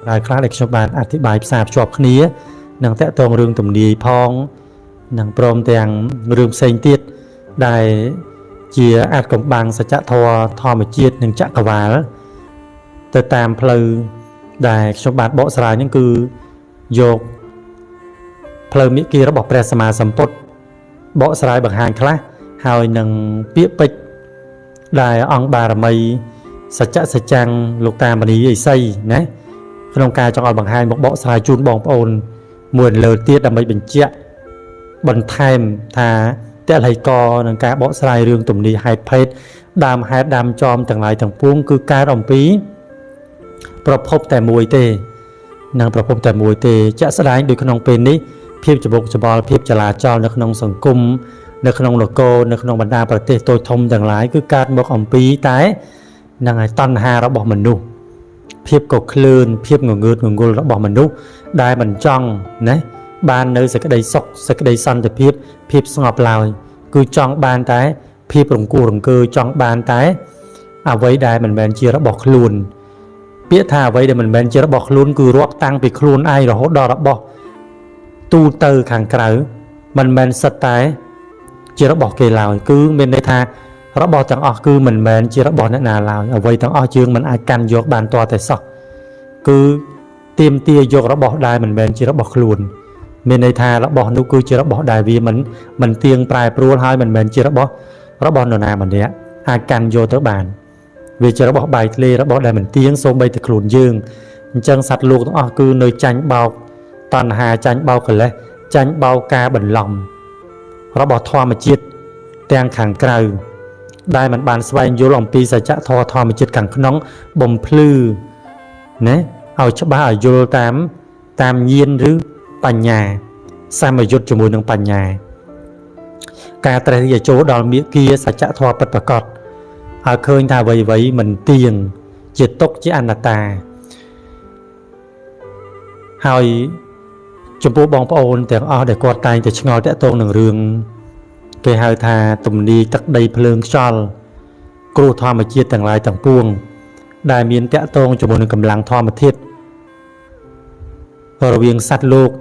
đại khá để cho bạn át thì bài sạp chọp khía năng tẹt tông rương tùm đi phong năng prom tèng rương xanh tiết đại chia át công bằng sẽ chạ thò mà chiết năng chạ cà vá tới tam pleu đại cho bạn bỏ xài những cứ dọc pleu mỹ kia nó bỏ presma sầm pot bỏ xài bằng hàng khác hai năng biết bích đại ông bà mày sẽ chăng lục tam mà đi xây nè không ca cho bằng hai một bộ xài chun bong ôn muôn lờ tiết là mấy bình chẹt bần thêm thà té lấy co nâng cá bộ xài rương tụm đi hai phết đam chom thằng lại thằng puông cứ cá đồng píประพบแต่มวยเตนางประพบแต่มวยเตจะแสดงโดยขนมเป็นนี้เพียบจะบกจะบอลเพียบจะลาจอในขนมสังคมในขนมโลโก้ในขนมบรรดาประเทศตัวทมต่างหลายคือการบอกอมปีแต่นางไอ้ตันหาเราบอกมันดูเพียบกบคลื่นเพียบเงือกงูเราบอกมันดูได้มันจ้องนะบ้านเนื้อสักใดซอกสักใดซันแต่เพียบสงบลอยคือจ้องบ้านแต่เพียบหลงกูหลงคือจ้องบ้านแต่เอาไว้ได้มันแบนเชียร์เราบอกคลื่นเปี้ยท่าไว้เดี๋ยวมันแบนเจอระบอกลุ้นคือรวบตั้งไปครูนไอเราหดดอระบอกตูเตอร์ขังไกลมันแบนสไตล์เจอระบอกเกลาวคือเป็นในท่าระบอกต่างออกคือมันแบนเจอระบอกนั่นนาลาวเอาไว้ต่างออกเชื่องมันอาการยกบานตัวแต่สอกคือเตรียมเตียยกระบอกได้มันแบนเจอระบอกครูนเป็นในท่าระบอกนุคือเจอระบอกได้วีมันเตียงปลายปลัวให้มันแบนเจอระบอกนนามันเนี้ยอาการโยเตอร์บานvì chờ nó bỏ bài lê nó bỏ đại mình tiếng số bay từ khổn dương chân sạch luộc nó cứ nơi tránh bao toàn hà tránh bao cái lẽ tránh bao ca bẩn lòng nó bỏ thoa mà chết đang khẳng cày đại mình bàn xoay vô lòng pi sẽ chạ thoa mà chết khẳng nóng bầm plư nè ao cho ba ở vô tam nhiên rứ bàn nhà sao mà rút cho mùi nâng bàn nhà ca trai giờ chỗ đòn miệng kia sẽ chạ thoa bật bật cọt khơi thà vậy mình tiềnจิตตกchỉ anh là ta hỏi chụp bộ bóng ôn tiếng để quạt tay để ngồi để tôn đường rừng cái hai thà tụm đi tắc đầy phượng sol cù thoa mà chia tầng lại tầng buông đại miền tẹt tôn chụp bộ đường cầm lăng thoa mà thiết rồi viên sắt lục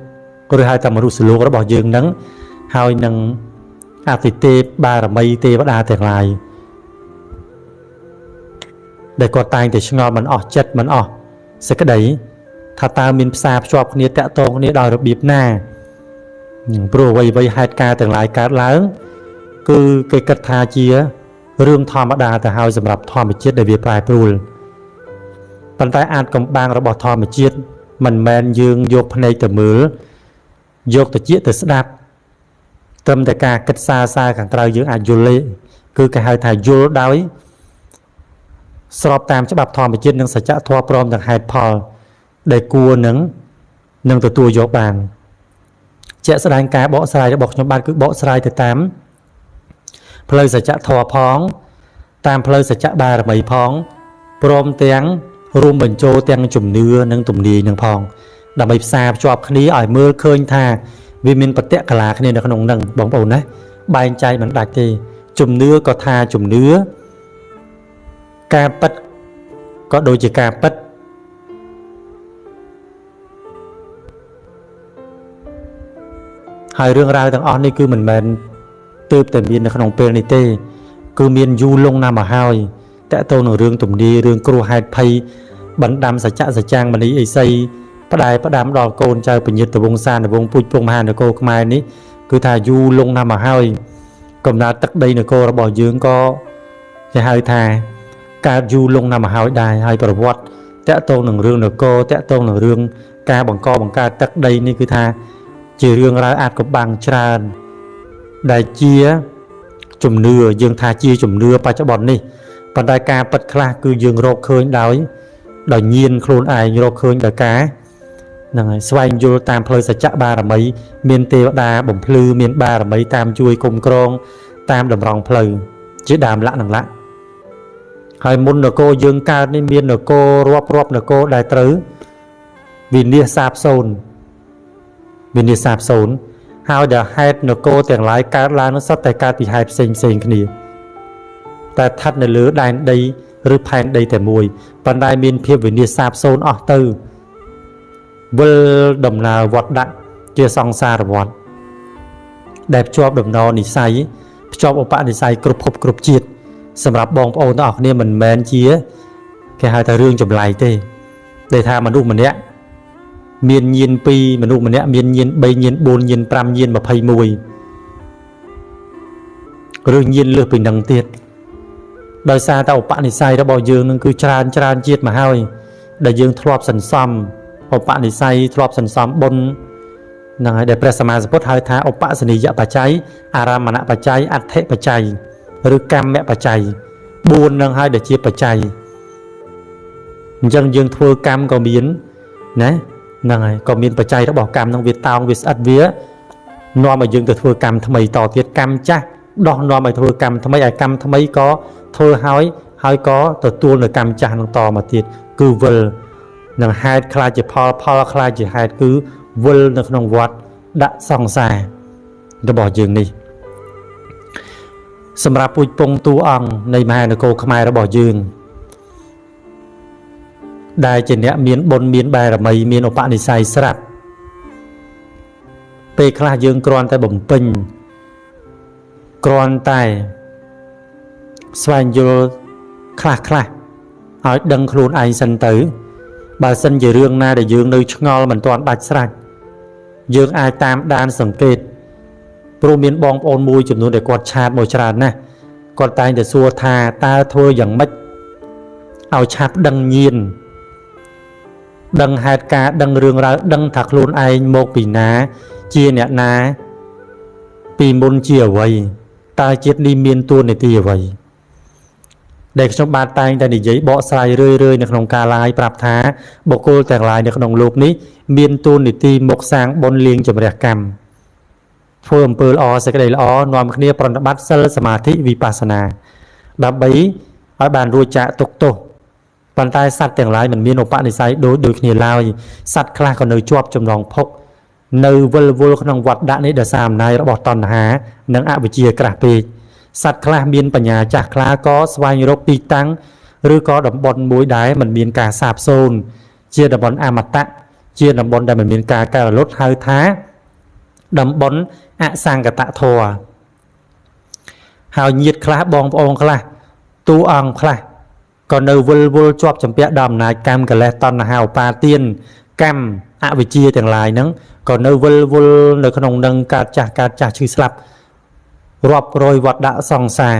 rồi hai tầng mà rụt lục nó bỏ giường nắng hai nắng ATT ba là mây tê bắt đa tầng lại để quạt tay để cho ngon mình chất mình sẽ cái đấy thà ta mình sạp cho nia tẹt tôn nia đòi được bịp na pro vây hai ca từng lại cá lớn cứ cái cật thà chia rương thò mà đà từ hai sầmรับthò mà chết để việc bài pro bàn tay ăn cầm bang rồi bỏ thò mà chết mình men dương dục này từ mưa dục từ chết từ đạp tâm tại ca cất xa càng trao dương ăn vô lệ cứ cái hai thầy vô đóiสอบตามฉบับทอมไปจิตหนึ่งสัจจะทัวพร้อมจากไฮพอลได้กลัวหนึ่งตัวยกบานเจ้าแสดงการเบาสลายจะบอกชมบ้านคือเบาสลายแต่ตามเพลยสัจจะทัวพ้องตามเพลยสัจจะบาร์ไม่พ้องพร้อมเตียงรวมบรรโจเตียงจุ่มเนื้อหนึ่งตุ่มดีหนึ่งพองดำไปซาจอบคณีอ่อยมือเคยท่าวิมินปะเตะกะลาคณีในขนมหนึ่งบอกเปล่านะใบใจเหมือนดักทีจุ่มเนื้อก็ทาจุ่มเนื้อการปัดก็โดยจากการปัดหายเรื่องราวต่างๆนี่คือเหมือนมันเติบแต่มีในขนมเปรี้ยวในเต้คือมีนยูลงน้ำมาหายแต่ตัวหนึ่งเรื่องตุ่มดีเรื่องครูหายไพ่บันดำสัจจะจางมันนี้ไอไซประดามดอกโกนใจเป็นยึดแต่วงซานแต่วงปุยพงมาในโกขมายนี้คือถ้ายูลงน้ำมาหายกำนัดตักใดในโกเราบอกยืงก็จะหายทาการยูลงนำมาหายได้ให้ประวัติแตะตรงหนึ่งเรื่องหนึ่งโกแตะตรงหนึ่งเรื่องการบังกอบังการตักใดนี่คือท่าจีเรื่องรายอาจกับบางชาญได้เจียจุ่มเนื้อยังท่าเจียจุ่มเนื้อปัจจุบันนี่ปัจจัยการปัดคลาคือยังโรคเคยได้ได้เยียนโคลนไอโรคเคยได้กานั่งสวายยูตามเพลย์สัจจะบาระไม่เมียนเทวดาบ่มพลือเมียนบาระไม่ตามช่วยคุมกรองตามดำรองเพลย์จีดามละหนังละให้มุนนโกยืงการในเมียนนโกรวบนโกได้ตรึวินเนียสาบโซนhow the head นโกแต่งหลายการลานสัตแต่การปีหายเซ็งគ្នាแต่ทัดในเลือได้หรือแผ่นใดแต่มวยปันได้มีนเพียบวินเนียสาบโซนออกตื้อ វិលដំណើរវត្តដាក់ជាសង្សារវត្តដែលភ្ជាប់ដំណរនិស័យភ្ជាប់ឧបនិស្ស័យគ្រប់ភពគ្រប់ជាតិសម្រាប់បងប្អូនទាំងអស់គ្នាមិនមែនជាគេហៅថារឿងចម្លែកទេដែលថាមនុស្សម្នាក់មានញៀន2មនុស្សម្នាក់មានញៀន3ញៀន4ញៀន5ញៀន21ឬញៀនលើសពីនឹងទៀតដោយសារតែឧបនិស្ស័យរបស់យើងនឹងគឺច្រើនជាតិមកហើយដែលយើងធ្លាប់សន្សំឧបនិស្ស័យធ្លាប់សន្សំបុណ្យហ្នឹងហើយដែលព្រះសម្មាសម្ពុទ្ធហៅថាឧបសនិយបច្ច័យអារមណបច្ច័យអដ្ឋិបច្ច័យឬកម្មបច្ច័យ4នឹងហើយដែលជាបច្ច័យអញ្ចឹងយើងធ្វើកម្មក៏មានណាហ្នឹងហើយក៏មានបច្ច័យរបស់កម្មនឹងវាតោងវាស្អិតវានាំឲ្យយើងទៅធ្វើកម្មថ្មីតទៀតកម្មចាស់ដោះនាំឲ្យធ្វើកម្មថ្មីឲ្យកម្មថ្មីក៏ធ្វើហើយក៏ទទួលនៅកម្មចាស់នឹងតមកទៀតគឺវិលនឹងហេតុខ្លាចជាផលខ្លាចជាហេតុគឺវិលនៅក្នុងវត្តដាក់សង្សាររបស់យើងនេះសម្រាប់ពូជពងតួអង្គនៃមហានគរខ្មែររបស់យើងដែលជាអ្នកមានបុណ្យមានបារមីមានឧបនិស្ស័យស្រាប់ពេលខ្លះយើងគ្រាន់តែបំពេញគ្រាន់តែស្វែងយល់ខ្លះឲ្យដឹងខ្លួនឯងសិនទៅបើសិនជារឿងណាដែលយើងនៅឆ្ងល់មិនទាន់ដាច់ស្រេចយើងអាចតាមដានសង្កេតព្រោះមានបងប្អូនមួយចំនួនដែលគាត់ឆាតមកច្រើនណាស់គាត់តែងតែសួរថាតើធ្វើយ៉ាងម៉េចឲ្យឆាប់ដឹងញៀនដឹងហេតុការដឹងរឿងរ៉ាវដឹងថាខ្លួនឯងមកពីណាជាអ្នកណាពីមុនជាអ្វីតើជាតិនេះមានតួនាទីអ្វីដែលខ្ញុំបាទតែងតែនិយាយបកស្រាយរឿយនៅក្នុងការឡាយប្រាប់ថាបុគ្គលទាំងឡាយនៅក្នុងលោកនេះមានតួនាទីមកសាងបុណ្យលាងជម្រះកម្មធ្វើអំពើល្អសេចក្តីល្អនាំគ្នាប្រតិបត្តិសិលសមាធិវិបស្សនាដើម្បីឲ្យបានរួចចាកទុក្ខទោសប៉ុន្តែសត្វទាំងឡាយមិនមានឧបនិស្ស័យដូចគ្នាឡើយសត្វខ្លះក៏នៅជាប់ចំណងភពនៅវិលវល់ក្នុងវត្តដាក់នេះដោយសារអំណាចរបស់តណ្ហានិងអវិជ្ជាក្រាស់ពេកសត្វខ្លះមានបញ្ញាចាស់ខ្លះក៏ស្វែងរកទីតាំងឬក៏តំបន់មួយដែលមិនមានការសាបសូន្យជាតំបន់អមតៈជាតំបន់ដែលមិនមានការកែរលត់ហៅថាតំបន់អសង្កតធម៌ហើយញាតិខ្លះបងប្អូនខ្លះតួអង្គខ្លះក៏នៅវិលវល់ជាប់ចម្ពាក់ដល់អំណាចកម្មកិលេសតណ្ហាឧបាទានកម្មអវិជ្ជាទាំងឡាយហ្នឹងក៏នៅវិលវល់នៅក្នុងនឹងកើតចាស់ឈឺស្លាប់រាប់រយវត្តដាក់សង្សារ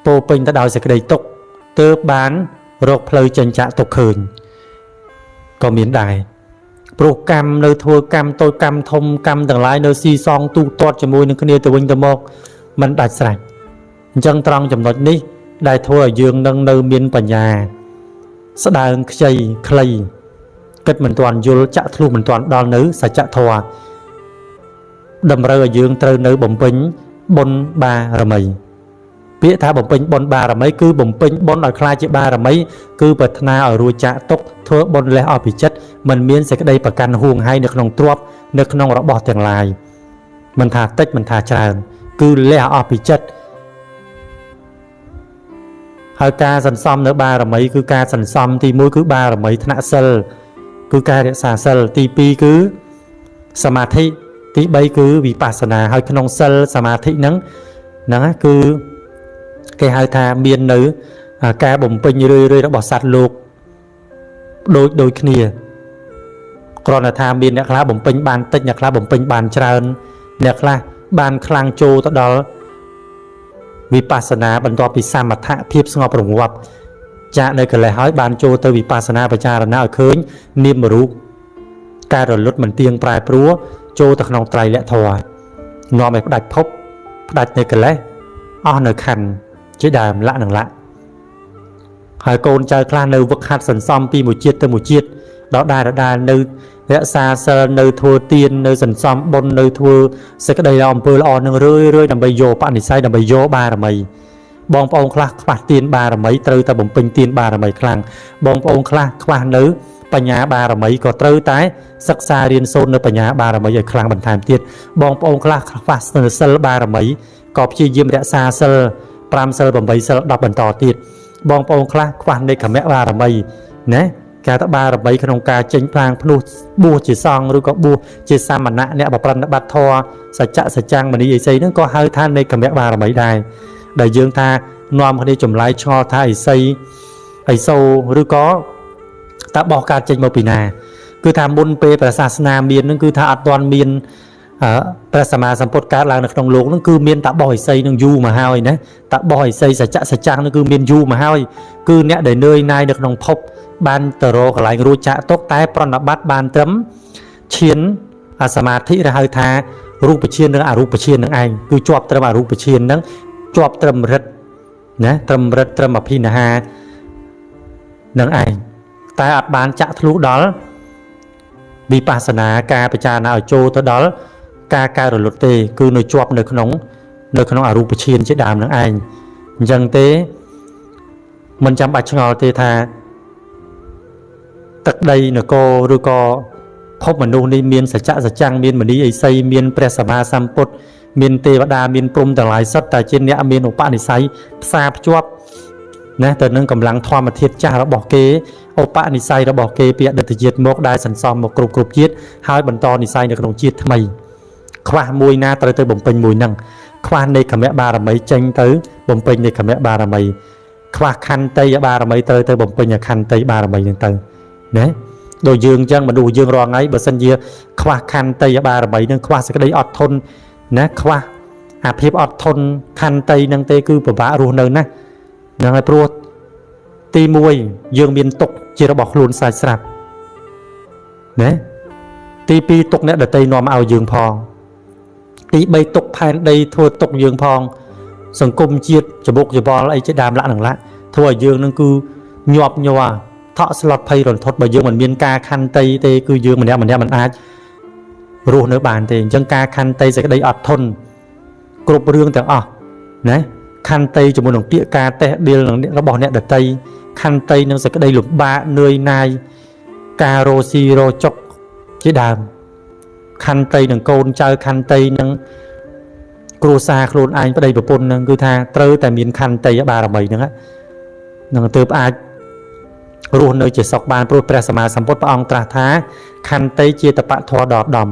ពោពេញទៅដោយសេចក្តីទុក្ខទើបបានរកផ្លូវចេញចាកទុក្ខឃើញក៏មានដែរព្រោះកម្មនៅធ្វើកម្មតូចកម្មធំកម្មទាំងឡាយនៅស៊ីសងទូទាត់ជាមួយនឹងគ្នាទៅវិញទៅមកមិនដាច់ស្រេចអញ្ចឹងត្រង់ចំណុចនេះដែលធ្វើឲ្យយើងនឹងនៅមានបញ្ញាស្ដើងខ្ចីខ្លីគិតមិនទាន់យល់ចាក់ធ្លុះមិនទាន់ដល់នៅសច្ចធម៌តម្រូវឲ្យយើងត្រូវនៅបំពេញបុណ្យបារមីពាក្យថាបំពេញបុណ្យបារមីគឺបំពេញបុណ្យឲ្យខ្លាចជាបារមីគឺប្រាថ្នាឲ្យរួចចាកទុក្ខធ្វើបុណ្យលះអស់ពីចិត្តមិនមានសេចក្តីប្រកាន់ហួងហែងនៅក្នុងទ្រព្យនៅក្នុងរបស់ទាំងឡាយមិនថាតិចមិនថាច្រើនគឺលះអស់ពីចិត្តហើយការសន្សំនៅបារមីគឺការសន្សំទី1គឺបារមីថ្នាក់សិលគឺការរក្សាសិលទី2គឺសមាធិទី3គឺវិបស្សនាហើយក្នុងសិលសមាធិហ្នឹងគឺគេហៅថាមាននៅការបំពេញរឿយរបស់សត្វលោកដូចគ្នាគ្រាន់តែថាមានអ្នកខ្លះបំពេញបានតិចអ្នកខ្លះបំពេញបានច្រើនអ្នកខ្លះបានខ្លាំងចូលទៅដល់វិបស្សនាបន្ទាប់ពីសមថៈភាពស្ងប់រងាប់ចាកនៅកិលេសហើយបានចូលទៅវិបស្សនាបច្ចារណៈឲ្យឃើញនាមរូបការរលត់មិនទៀងប្រែប្រួលចូលទៅក្នុងត្រៃលក្ខធម៌នាំឲ្យផ្ដាច់ភពផ្ដាច់នៅកិលេសអស់នៅខណ្ឌជាដើមលក្ខនឹងលក្ខហើយកូនចៅខ្លះនៅវឹកហាត់សន្សំពីមួយជាតិទៅមួយជាតិដដែលនៅរក្សាសិលនៅធ្វើទាននៅសន្សំបុណ្យនៅធ្វើសេចក្តីល្អអំពើល្អនឹងរឿយដើម្បីយកបនិស្ស័យដើម្បីយកបារមីបងប្អូនខ្លះខ្វះទានបារមីត្រូវតែបំពេញទានបារមីខ្លាំងបងប្អូនខ្លះខ្វះនៅបញ្ញាបារមីក៏ត្រូវតែសិក្សារៀនសូត្រនៅបញ្ញាបារមីឲ្យខ្លាំងបន្ថែមទៀតបងប្អូនខ្លះខ្វះសិលបារមីក៏ព្យាយាមរក្សាសិល5សិល8សិល10បន្តទៀតបងប្អូនខ្លះខ្វះនេក្ខមៈបារមីណា ការតបារបីក្នុងការចេញផ្លាងភ្នោះបួសជាសង្ឃឬក៏បួសជាសាមណៈអ្នកបប្រតិបត្តិធម៌សច្ចៈសច្ចាំងមនីអីស្អីហ្នឹងក៏ហៅថានៃគមបារមីដែរដែលយើងថានាំគ្នាចម្លែកឆ្ងល់ថាអីសីអីសូឬក៏តើបោះការចេញមកពីណាគឺថាមុនពេលព្រះសាសនាមានហ្នឹងគឺថាអត់ទាន់មានព្រះសម្មាសម្ពុទ្ធកើតឡើងនៅក្នុងโลกហ្នឹងគឺមានតបោះឥសីនឹងយូរមកហើយណាតបោះឥសីសច្ចៈសច្ចាំងហ្នឹងគឺមានយូរមកហើយគឺអ្នកដែលនឿយណាយនៅក្នុងភពបានទៅរកកន្លែងរួចចាក់ទុកតែប្រណិប័តបានត្រឹមឈានសមាធិឬហៅថារូបឈាននិងអរូបឈាននឹងឯងគឺជាប់ត្រឹមអរូបឈានហ្នឹងជាប់ត្រឹមរិទ្ធណាត្រឹមរិទ្ធត្រឹមអភិនិហានឹងឯងតែអត់បានចាក់ធ្លុះដល់វិបស្សនាការពិចារណាឲ្យចូលទៅដល់ការកែរលត់ទេគឺនៅជាប់នៅក្នុងអរូបឈានជាដើមនឹងឯងអញ្ចឹងទេមិនចាំបាច់ឆ្ងល់ទេថាទឹកដីនគរឬក៏ភពមនុស្សនេះមានសច្ចៈសច្ចាំងមានមនីអីសីមានព្រះសម្មាសម្ពុទ្ធមានទេវតាមានព្រំទាំងឡាយសុទ្ធតែជាអ្នកមានឧបនិស្ស័យផ្សារភ្ជាប់ណាទៅនឹងកម្លាំងធម្មធាតុចាស់របស់គេឧបនិស្ស័យរបស់គេពីអតីតជាតិមកដែលសន្សំមកគ្រប់ជាតិហើយបន្តនិស្ស័យនៅក្នុងជាតិថ្មីខ្វះមួយណាត្រូវទៅបំពេញមួយហ្នឹងខ្វះនៃគមបារមីចេញទៅបំពេញនៃគមបារមីខ្វះខន្តីបារមីត្រូវទៅបំពេញខន្តីបារមីហ្នឹងទៅណាដូចយើងអញ្ចឹងមនុស្សយើងរាល់ថ្ងៃបើសិនជាខ្វះខន្តីបារមីហ្នឹងខ្វះសេចក្តីអត់ធន់ណាខ្វះអាភាពអត់ធន់ខន្តីហ្នឹងទេគឺពិបាករស់នៅណាហ្នឹងហើយព្រោះទី1យើងមានទុកជារបស់ខ្លួនសាច់ស្រាប់ណាទី2ទុកអ្នកដទៃនាំឲ្យយើងផងទី3ទុកផែនដីធ្វើទុកយើងផងសង្គមជាតិច្បុកច្បល់អីជាដើមលក្ខណៈធ្វើឲ្យយើងនឹងគឺញាប់ញ័រថក់ស្លុតភ័យរន្ធត់បើយើងមិនមានការខន្តីទេគឺយើងម្នាក់មិនអាចរស់នៅបានទេអញ្ចឹងការខន្តីសេចក្តីអត់ធន់គ្រប់រឿងទាំងអស់ណាខន្តីជាមួយនឹងពាក្យការតេះដៀលនឹងរបស់អ្នកដទៃខន្តីនឹងសេចក្តីលំបាកនឿយណាយការរោស៊ីរោចុកជាដើមខន្តីនឹងកូនចៅខន្តីនឹងគ្រួសារខ្លួនឯងប្តីប្រពន្ធនឹងគឺថាត្រូវតែមានខន្តីបារមីនឹងទើបអាចរស់នៅជាសុខបានព្រោះព្រះសម្មាសម្ពុទ្ធព្រះអង្គត្រាស់ថាខន្តីជាតបៈធម៌ដ៏ដំ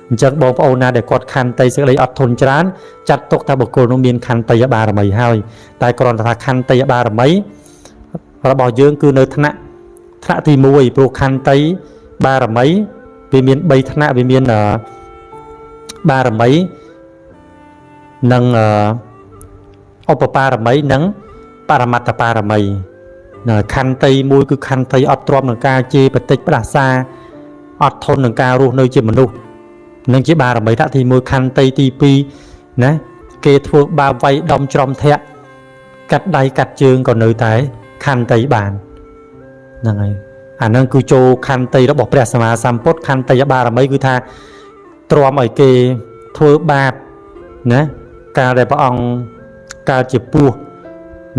អញ្ចឹងបងប្អូនណាដែលគាត់ខន្តីសេចក្តីអត់ធន់ច្រើនចាត់ទុកថាបុគ្គលនោះមានខន្តីបារមីហើយតែគ្រាន់តែថាខន្តីបារមីរបស់យើងគឺនៅថ្នាក់ទី1ព្រោះខន្តីបារមីវាមាន3ថ្នាក់វាមានបារមីនិងឧបបារមីនិងបរមត្តបារមីខន្តីមួយគឺខន្តីអត់ទ្រាំនឹងការជេរបតិចផ្ដាសាអត់ធន់នឹងការរស់នៅជាមនុស្សនឹងជាបារមីថ្នាក់ទី1ខន្តីទី2ណាគេធ្វើបាបវាយដំច្រំធាក់កាត់ដៃកាត់ជើងក៏នៅតែខន្តីបានហ្នឹងហើយអាហ្នឹងគឺចូលខន្តីរបស់ព្រះសម្មាសម្ពុទ្ធខន្តីបារមីគឺថាទ្រាំឲ្យគេធ្វើបាបណាការដែលព្រះអង្គកើតជាពស់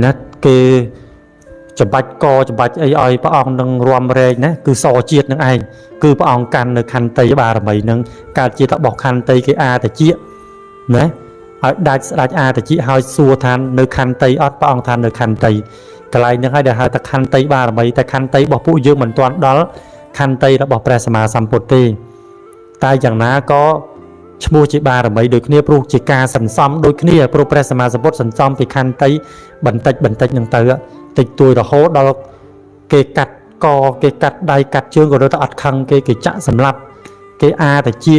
ណាគេច្បាច់កច្បាច់អីឲ្យព្រះអង្គនឹងរំរែកណាគឺសជាតិនឹងឯងគឺព្រះអង្គកាន់នៅខន្តីបារមីនឹងកើតជារបស់ខន្តីគេអាតជាណាឲ្យដាច់ស្ដាច់អាតជាឲ្យសួរថានៅខន្តីអត់ព្រះអង្គថានៅខន្តីកន្លែងហ្នឹងហើយដែលហៅថាខន្តីបារមីតែខន្តីរបស់ពួកយើងមិនទាន់ដល់ខន្តីរបស់ព្រះសម្មាសម្ពុទ្ធទេតែយ៉ាងណាក៏ឈ្មោះជាបារមីដូចគ្នាព្រោះជាការសន្សំដូចគ្នាព្រោះព្រះសម្មាសម្ពុទ្ធសន្សំពីខន្តីបន្តិចហ្នឹងទៅតិចតួចរហូតដល់គេកាត់កគេកាត់ដៃកាត់ជើងក៏នៅតែអត់ខឹងគេចាក់សម្លាប់គេអាតាជា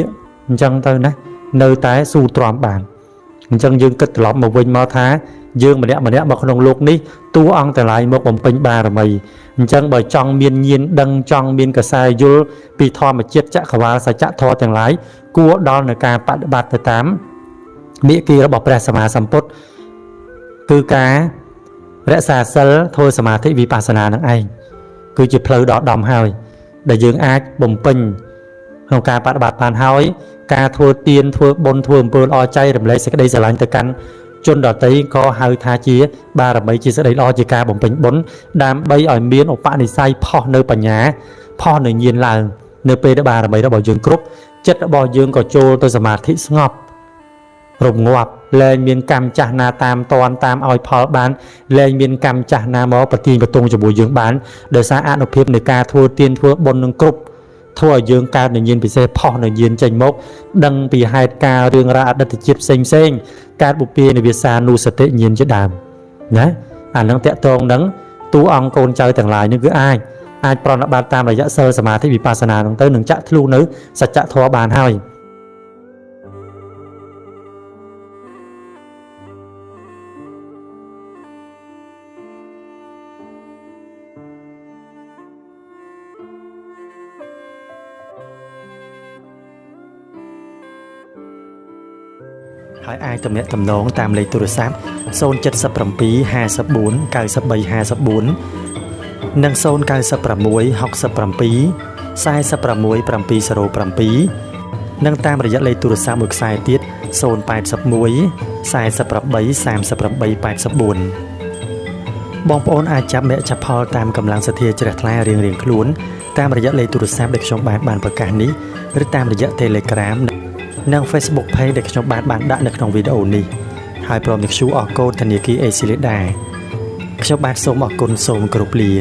អញ្ចឹងទៅណានៅតែស៊ូទ្រាំបានអញ្ចឹងយើងគិតត្រឡប់មកវិញមកថាយើងម្នាក់មកក្នុងโลกនេះតួអង្គទាំងឡាយមកបំពេញបារមីអញ្ចឹងបើចង់មានញាណដឹងចង់មានកសែយល់ពីធម្មជាតិចក្រវាលសច្ចធម៌ទាំងឡាយគួរដល់នៅការបដិបត្តិទៅតាមមេគីរបស់ព្រះសម្មាសម្ពុទ្ធគឺការរក្សាសិលធ្វើសមាធិវិបស្សនានឹងឯងគឺជាផ្លូវដ៏ដំហើយដែលយើងអាចបំពេញក្នុងការបដិបត្តិបានហើយការធ្វើទានធ្វើបុណ្យធ្វើអំពើល្អចែករំលែកសេចក្តីស្រឡាញ់ទៅកាន់ជនដទៃក៏ហៅថាជាបារមីជាសេចក្តីល្អជាការបំពេញបុណ្យដើម្បីឲ្យមានឧបនិស្ស័យផុសនៅបញ្ញាផុសនៅញាណឡើងនៅពេលដែលបារមីរបស់យើងគ្រប់ចិត្តរបស់យើងក៏ចូលទៅសមាធិស្ងប់ រំងាប់លែងមានកម្មចាស់ណាតាមតនតាមឲ្យផលបានលែងមានកម្មចាស់ណាមកប្រទាញបទងជាមួយយើងបានដោយសារអនុភាពនៃការធ្វើទានធ្វើបុណ្យនឹងគ្រប់ធ្វើឲ្យយើងកើតនៅញាណពិសេសផុសនៅញាណចេញមកដឹងពីហេតុការណ៍រឿងរ៉ាវអតីតជាតិផ្សេងកើតបុព្វេនិវាសានុសតិញាណជាដើមណាអានឹងតកតងនឹងតួអង្គកូនចៅទាំងឡាយនេះគឺអាចប្រណិប័តតាមរយៈសិលសមាធិវិបស្សនានឹងទៅនឹងចាក់ធ្លុះនៅសច្ចធម៌បានហើយហើយអាចទំនាក់ទំនងតាមលេខទូរស័ព្ទ077 54 93 54និង096 67 46 707និងតាមរយៈលេខទូរស័ព្ទមួយខ្សែទៀត081 48 38 84បងប្អូនអាចចាប់អ្នកចាប់ផលតាមកម្លាំងសទ្ធាជ្រះថ្លារៀងៗខ្លួនតាមរយៈលេខទូរស័ព្ទដែលខ្ញុំបានប្រកាសនេះឬតាមរយៈ Telegram និង Facebook Page ដែលខ្ញុំបានដាក់នៅក្នុងវីដេអូនេះហើយព្រមទាំង QR Code ធនាគារ ACLEDA ខ្ញុំបាទសូមអរគុណសូមគោរពលា